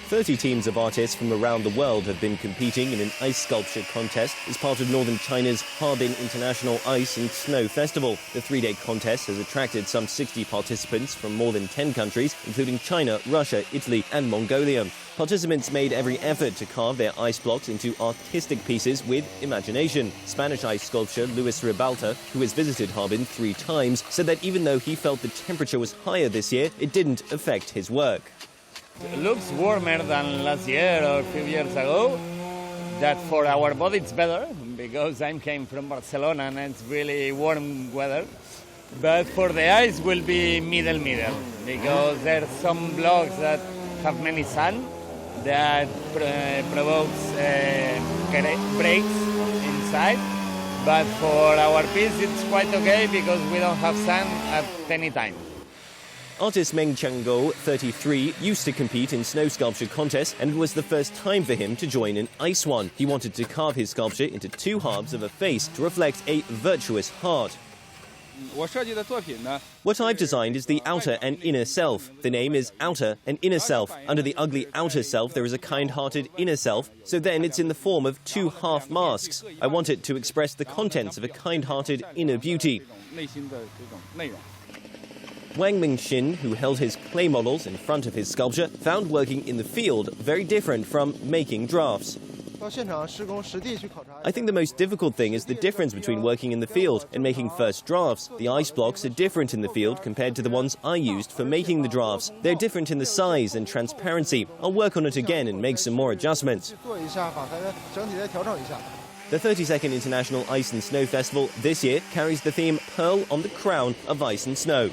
30 teams of artists from around the world have been competing in an ice sculpture contest as part of northern China's Harbin International Ice and Snow Festival. The three-day contest has attracted some 60 participants from more than 10 countries, including China, Russia, Italy and Mongolia. Participants made every effort to carve their ice blocks into artistic pieces with imagination. Spanish ice sculptor Lluis Ribalta, who has visited Harbin 3 times, said that even though he felt the temperature was higher this year, it didn't affect his work. It looks warmer than last year or a few years ago. That for our body it's better because I came from Barcelona and it's really warm weather. But for the ice will be middle because there are some blocks that have many sun that provokes breaks inside. But for our piece it's quite okay because we don't have sun at any time. Artist Meng Changgo, 33, used to compete in snow sculpture contests, and it was the first time for him to join an ice one. He wanted to carve his sculpture into two halves of a face to reflect a virtuous heart. What I've designed is the outer and inner self. The name is outer and inner self. Under the ugly outer self there is a kind-hearted inner self, so then it's in the form of two half masks. I want it to express the contents of a kind-hearted inner beauty. Wang Mingxin, who held his clay models in front of his sculpture, found working in the field very different from making drafts. I think the most difficult thing is the difference between working in the field and making first drafts. The ice blocks are different in the field compared to the ones I used for making the drafts. They're different in the size and transparency. I'll work on it again and make some more adjustments. The 32nd International Ice and Snow Festival this year carries the theme Pearl on the Crown of Ice and Snow.